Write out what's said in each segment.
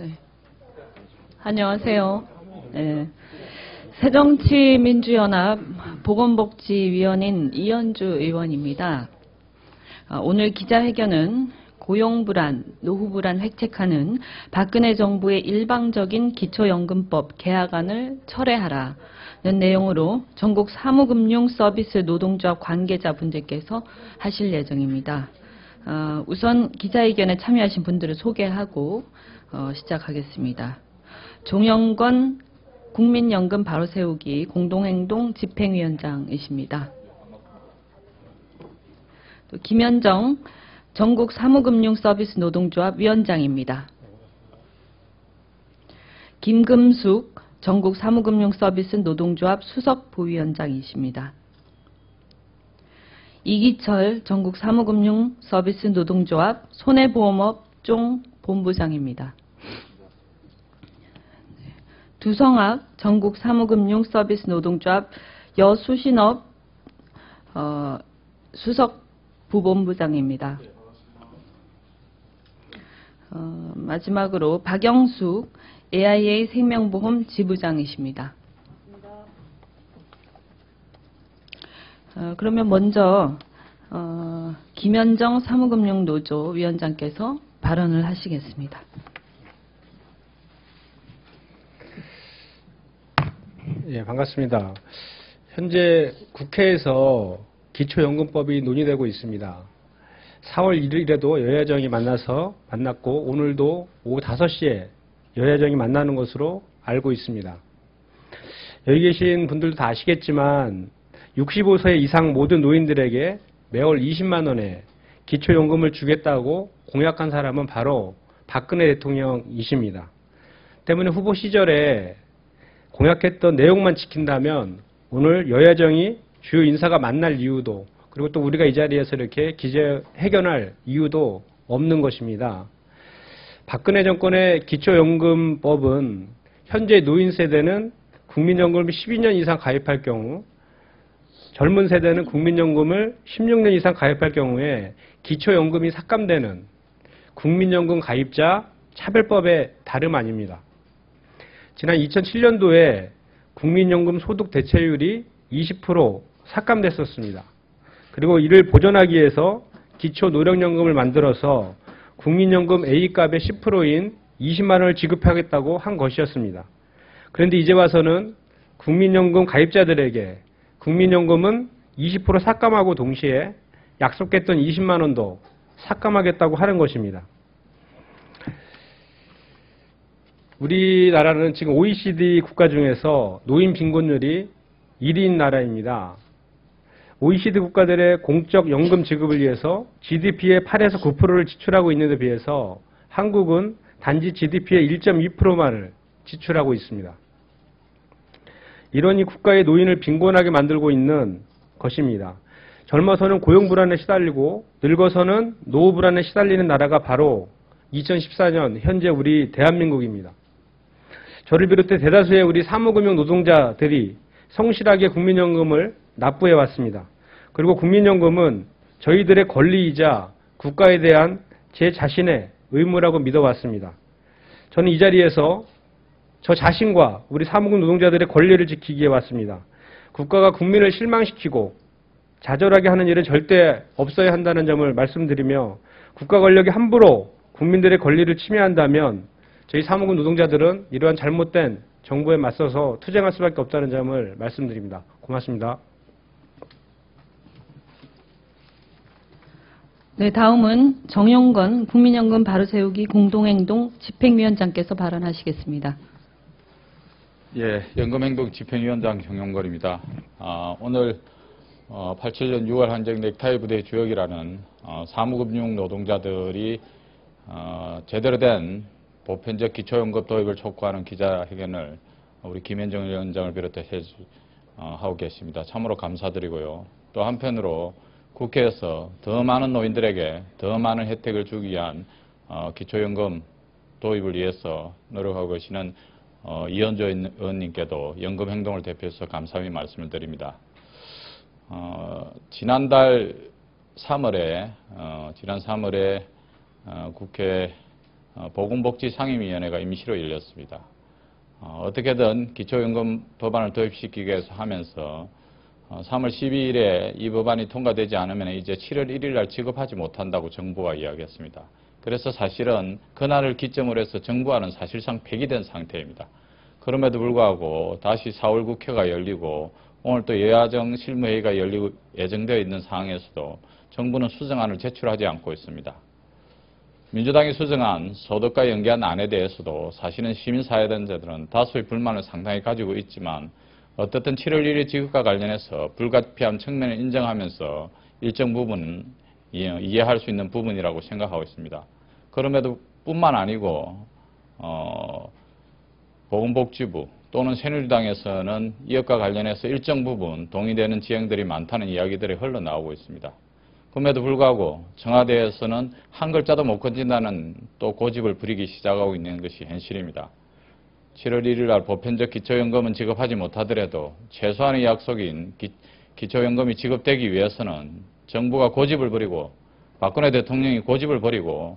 네. 안녕하세요. 네. 새정치민주연합 보건복지위원인 이현주 의원입니다. 오늘 기자회견은 고용불안, 노후불안 획책하는 박근혜 정부의 일방적인 기초연금법 개혁안을 철회하라는 내용으로 전국 사무금융서비스 노동조합 관계자분들께서 하실 예정입니다. 우선 기자회견에 참여하신 분들을 소개하고 시작하겠습니다. 종영건 국민연금 바로세우기 공동행동 집행위원장이십니다. 또 김현정 전국 사무금융서비스 노동조합 위원장입니다. 김금숙 전국 사무금융서비스 노동조합 수석부위원장이십니다. 이기철 전국 사무금융서비스 노동조합 손해보험업종 본부장입니다. 두성학 전국 사무금융서비스 노동조합 여수신업 수석부본부장입니다. 마지막으로 박영숙 AIA 생명보험 지부장이십니다. 그러면 먼저 김현정 사무금융노조 위원장께서 발언을 하시겠습니다. 예, 반갑습니다. 현재 국회에서 기초연금법이 논의되고 있습니다. 4월 1일에도 여야정이 만났고 오늘도 오후 5시에 여야정이 만나는 것으로 알고 있습니다. 여기 계신 분들도 다 아시겠지만 65세 이상 모든 노인들에게 매월 20만 원의 기초연금을 주겠다고 공약한 사람은 바로 박근혜 대통령이십니다. 때문에 후보 시절에 공약했던 내용만 지킨다면 오늘 여야정이 주요 인사가 만날 이유도, 그리고 또 우리가 이 자리에서 이렇게 기자회견할 이유도 없는 것입니다. 박근혜 정권의 기초연금법은 현재 노인 세대는 국민연금을 12년 이상 가입할 경우, 젊은 세대는 국민연금을 16년 이상 가입할 경우에 기초연금이 삭감되는 국민연금 가입자 차별법의 다름 아닙니다. 지난 2007년도에 국민연금 소득 대체율이 20% 삭감됐었습니다. 그리고 이를 보전하기 위해서 기초노령연금을 만들어서 국민연금 A값의 10%인 20만 원을 지급하겠다고 한 것이었습니다. 그런데 이제 와서는 국민연금 가입자들에게 국민연금은 20% 삭감하고 동시에 약속했던 20만 원도 삭감하겠다고 하는 것입니다. 우리나라는 지금 OECD 국가 중에서 노인 빈곤율이 1위인 나라입니다. OECD 국가들의 공적 연금 지급을 위해서 GDP의 8에서 9%를 지출하고 있는 데 비해서 한국은 단지 GDP의 1.2%만을 지출하고 있습니다. 이러니 국가의 노인을 빈곤하게 만들고 있는 것입니다. 젊어서는 고용불안에 시달리고 늙어서는 노후불안에 시달리는 나라가 바로 2014년 현재 우리 대한민국입니다. 저를 비롯해 대다수의 우리 사무금융 노동자들이 성실하게 국민연금을 납부해 왔습니다. 그리고 국민연금은 저희들의 권리이자 국가에 대한 제 자신의 의무라고 믿어왔습니다. 저는 이 자리에서 저 자신과 우리 사무금 노동자들의 권리를 지키기 위해 왔습니다. 국가가 국민을 실망시키고 좌절하게 하는 일은 절대 없어야 한다는 점을 말씀드리며 국가 권력이 함부로 국민들의 권리를 침해한다면 저희 사무금 노동자들은 이러한 잘못된 정부에 맞서서 투쟁할 수밖에 없다는 점을 말씀드립니다. 고맙습니다. 네, 다음은 정용건 국민연금 바로세우기 공동행동 집행위원장께서 발언하시겠습니다. 예, 연금행동 집행위원장 정용건입니다. 오늘 87년 6월 한정 넥타이 부대 주역이라는 사무금융 노동자들이 제대로 된 보편적 기초연금 도입을 촉구하는 기자회견을 우리 김현정 위원장을 비롯해서 하고 계십니다. 참으로 감사드리고요. 또 한편으로 국회에서 더 많은 노인들에게 더 많은 혜택을 주기 위한 기초연금 도입을 위해서 노력하고 계시는 이현주 의원님께도 연금행동을 대표해서 감사의 말씀을 드립니다. 지난 3월에 국회 보건복지상임위원회가 임시로 열렸습니다. 어떻게든 기초연금 법안을 도입시키기 위해서 하면서 3월 12일에 이 법안이 통과되지 않으면 이제 7월 1일 날 지급하지 못한다고 정부가 이야기했습니다. 그래서 사실은 그날을 기점으로 해서 정부안은 사실상 폐기된 상태입니다. 그럼에도 불구하고 다시 4월 국회가 열리고 오늘 또 여야정 실무회의가 열리고 예정되어 있는 상황에서도 정부는 수정안을 제출하지 않고 있습니다. 민주당이 수정한 소득과 연계한 안에 대해서도 사실은 시민사회단체들은 다수의 불만을 상당히 가지고 있지만 어떻든 7월 1일 지급과 관련해서 불가피한 측면을 인정하면서 일정 부분은 이해할 수 있는 부분이라고 생각하고 있습니다. 그럼에도 뿐만 아니고 보건복지부 또는 새누리당에서는 이것과 관련해서 일정 부분 동의되는 지형들이 많다는 이야기들이 흘러나오고 있습니다. 그럼에도 불구하고 청와대에서는 한 글자도 못 건진다는 또 고집을 부리기 시작하고 있는 것이 현실입니다. 7월 1일 날 보편적 기초연금은 지급하지 못하더라도 최소한의 약속인 기초연금이 지급되기 위해서는 정부가 고집을 부리고 박근혜 대통령이 고집을 부리고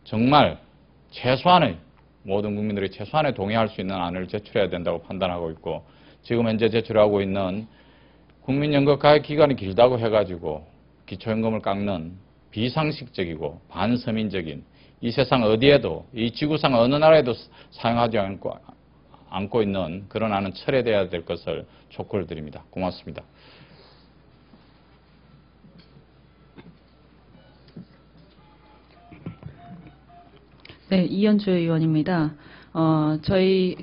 정말 최소한의 모든 국민들이 최소한에 동의할 수 있는 안을 제출해야 된다고 판단하고 있고 지금 현재 제출하고 있는 국민연금 가입 기간이 길다고 해가지고 기초연금을 깎는 비상식적이고 반서민적인 이 세상 어디에도 이 지구상 어느 나라에도 사용하지 않고 있는 그런 안은 철회돼야 될 것을 촉구를 드립니다. 고맙습니다. 네, 이현주 의원입니다. 저희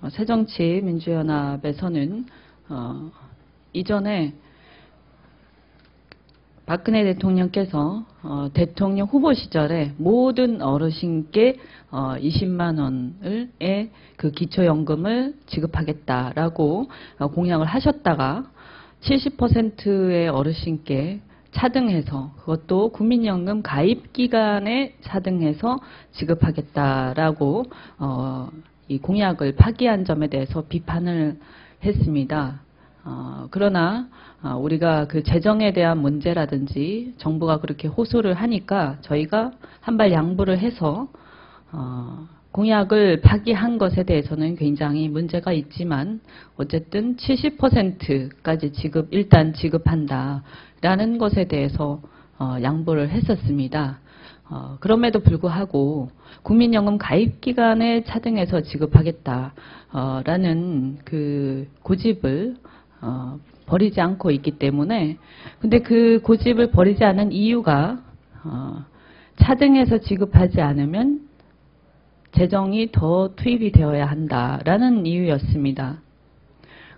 새정치민주연합에서는 이전에 박근혜 대통령께서 대통령 후보 시절에 모든 어르신께 20만 원의 그 기초연금을 지급하겠다라고 공약을 하셨다가 70%의 어르신께 차등해서 그것도 국민연금 가입 기간에 차등해서 지급하겠다라고 이 공약을 파기한 점에 대해서 비판을 했습니다. 그러나 우리가 그 재정에 대한 문제라든지 정부가 그렇게 호소를 하니까 저희가 한발 양보를 해서 공약을 파기한 것에 대해서는 굉장히 문제가 있지만 어쨌든 70%까지 일단 지급한다라는 것에 대해서 양보를 했었습니다. 그럼에도 불구하고 국민연금 가입 기간에 차등해서 지급하겠다라는 그 고집을 버리지 않고 있기 때문에 근데 그 고집을 버리지 않은 이유가 차등해서 지급하지 않으면 재정이 더 투입이 되어야 한다라는 이유였습니다.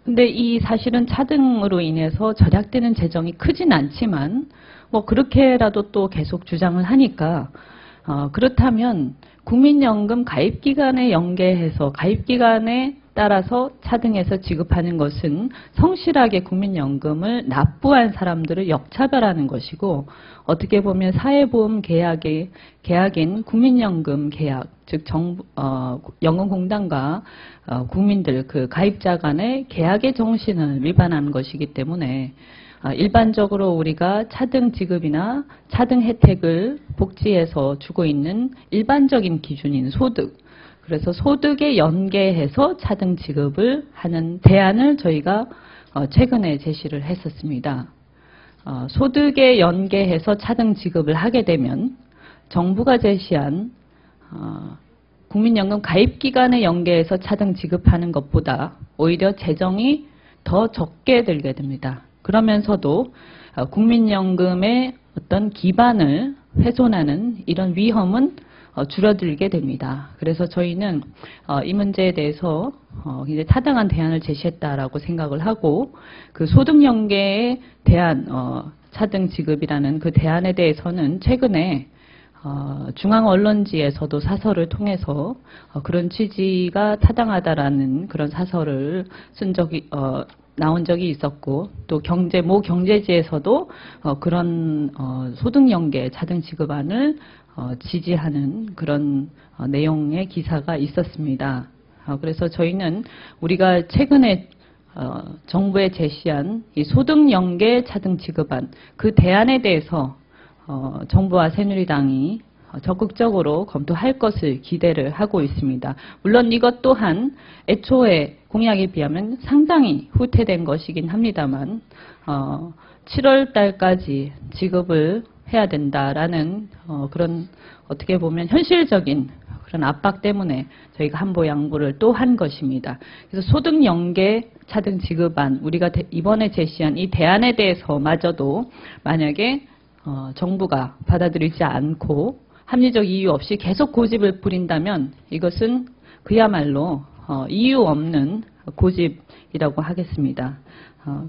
근데 이 사실은 차등으로 인해서 절약되는 재정이 크진 않지만 뭐 그렇게라도 또 계속 주장을 하니까 그렇다면 국민연금 가입기간에 연계해서 가입기간에 따라서 차등해서 지급하는 것은 성실하게 국민연금을 납부한 사람들을 역차별하는 것이고 어떻게 보면 사회보험 계약인 국민연금 계약, 즉 연금공단과 국민들 그 가입자 간의 계약의 정신을 위반하는 것이기 때문에 일반적으로 우리가 차등 지급이나 차등 혜택을 복지에서 주고 있는 일반적인 기준인 소득, 그래서 소득에 연계해서 차등 지급을 하는 대안을 저희가 최근에 제시를 했었습니다. 소득에 연계해서 차등 지급을 하게 되면 정부가 제시한 국민연금 가입기간에 연계해서 차등 지급하는 것보다 오히려 재정이 더 적게 들게 됩니다. 그러면서도 국민연금의 어떤 기반을 훼손하는 이런 위험은 줄어들게 됩니다. 그래서 저희는 이 문제에 대해서 이제 타당한 대안을 제시했다라고 생각을 하고 그 소득 연계에 대한 차등 지급이라는 그 대안에 대해서는 최근에 중앙 언론지에서도 사설을 통해서 그런 취지가 타당하다라는 그런 사설을 쓴 적이 나온 적이 있었고 또 모 경제지에서도 그런 소득 연계 차등 지급안을 지지하는 그런 내용의 기사가 있었습니다. 그래서 저희는 우리가 최근에 정부에 제시한 이 소득 연계 차등 지급안 그 대안에 대해서 정부와 새누리당이 적극적으로 검토할 것을 기대를 하고 있습니다. 물론 이것 또한 애초에 공약에 비하면 상당히 후퇴된 것이긴 합니다만 7월 달까지 지급을 해야 된다라는 그런 어떻게 보면 현실적인 그런 압박 때문에 저희가 한보 양보를 또 한 것입니다. 그래서 소득 연계 차등 지급안, 우리가 이번에 제시한 이 대안에 대해서마저도 만약에 정부가 받아들이지 않고 합리적 이유 없이 계속 고집을 부린다면 이것은 그야말로 이유 없는 고집이라고 하겠습니다.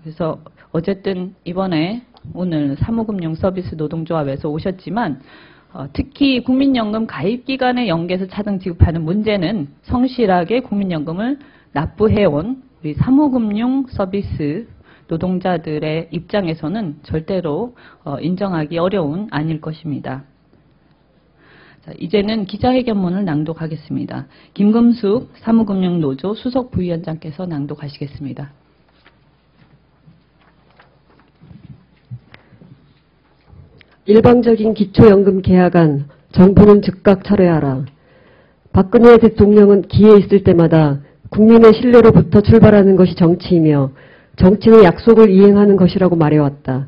그래서 어쨌든 이번에 오늘 사무금융서비스 노동조합에서 오셨지만 특히 국민연금 가입기간에 연계해서 차등 지급하는 문제는 성실하게 국민연금을 납부해온 우리 사무금융서비스 노동자들의 입장에서는 절대로 인정하기 어려운 아닐 것입니다. 자, 이제는 기자회견문을 낭독하겠습니다. 김금숙 사무금융노조 수석 부위원장께서 낭독하시겠습니다. 일방적인 기초연금 계약안 정부는 즉각 철회하라. 박근혜 대통령은 기회 있을 때마다 국민의 신뢰로부터 출발하는 것이 정치이며 정치는 약속을 이행하는 것이라고 말해왔다.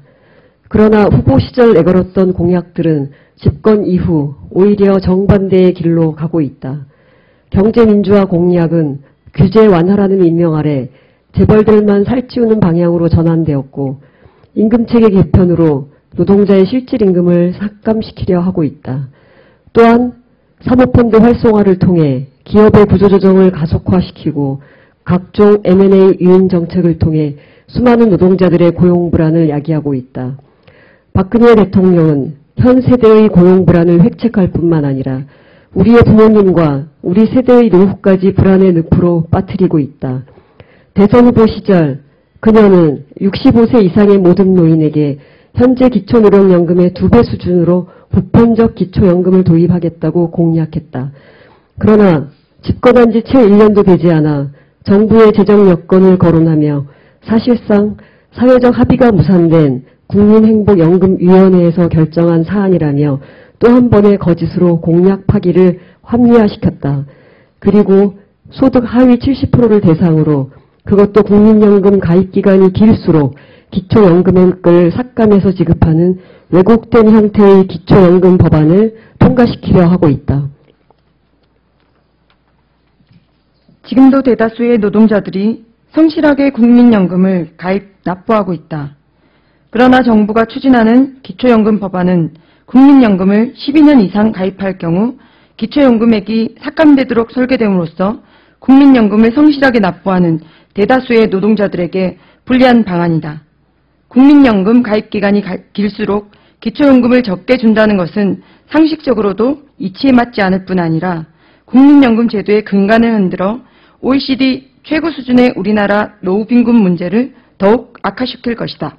그러나 후보 시절 내걸었던 공약들은 집권 이후 오히려 정반대의 길로 가고 있다. 경제민주화 공약은 규제 완화라는 임명 아래 재벌들만 살찌우는 방향으로 전환되었고 임금체계 개편으로 노동자의 실질임금을 삭감시키려 하고 있다. 또한 사모펀드 활성화를 통해 기업의 구조조정을 가속화시키고 각종 M&A 유인 정책을 통해 수많은 노동자들의 고용 불안을 야기하고 있다. 박근혜 대통령은 현 세대의 고용 불안을 획책할 뿐만 아니라 우리의 부모님과 우리 세대의 노후까지 불안의 늪으로 빠뜨리고 있다. 대선 후보 시절 그녀는 65세 이상의 모든 노인에게 현재 기초노령연금의 2배 수준으로 보편적 기초연금을 도입하겠다고 공약했다. 그러나 집권한 지 채 1년도 되지 않아 정부의 재정 여건을 거론하며 사실상 사회적 합의가 무산된 국민행복연금위원회에서 결정한 사안이라며 또 한 번의 거짓으로 공약 파기를 합리화시켰다. 그리고 소득 하위 70%를 대상으로 그것도 국민연금 가입기간이 길수록 기초연금액을 삭감해서 지급하는 왜곡된 형태의 기초연금 법안을 통과시키려 하고 있다. 지금도 대다수의 노동자들이 성실하게 국민연금을 가입 납부하고 있다. 그러나 정부가 추진하는 기초연금 법안은 국민연금을 12년 이상 가입할 경우 기초연금액이 삭감되도록 설계됨으로써 국민연금을 성실하게 납부하는 대다수의 노동자들에게 불리한 방안이다. 국민연금 가입기간이 길수록 기초연금을 적게 준다는 것은 상식적으로도 이치에 맞지 않을 뿐 아니라 국민연금 제도의 근간을 흔들어 OECD 최고 수준의 우리나라 노후 빈곤 문제를 더욱 악화시킬 것이다.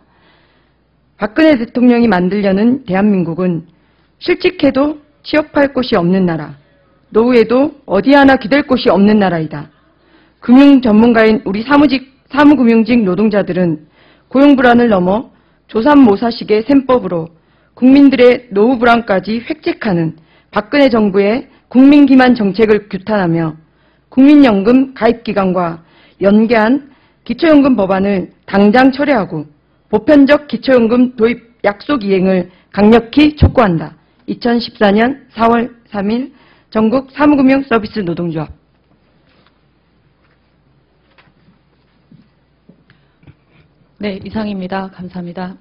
박근혜 대통령이 만들려는 대한민국은 실직해도 취업할 곳이 없는 나라, 노후에도 어디 하나 기댈 곳이 없는 나라이다. 금융 전문가인 우리 사무금융직 노동자들은 고용 불안을 넘어 조삼모사식의 셈법으로 국민들의 노후 불안까지 획책하는 박근혜 정부의 국민 기만 정책을 규탄하며 국민연금 가입기간과 연계한 기초연금 법안을 당장 철회하고 보편적 기초연금 도입 약속 이행을 강력히 촉구한다. 2014년 4월 3일 전국 사무금융 서비스 노동조합. 네, 이상입니다. 감사합니다.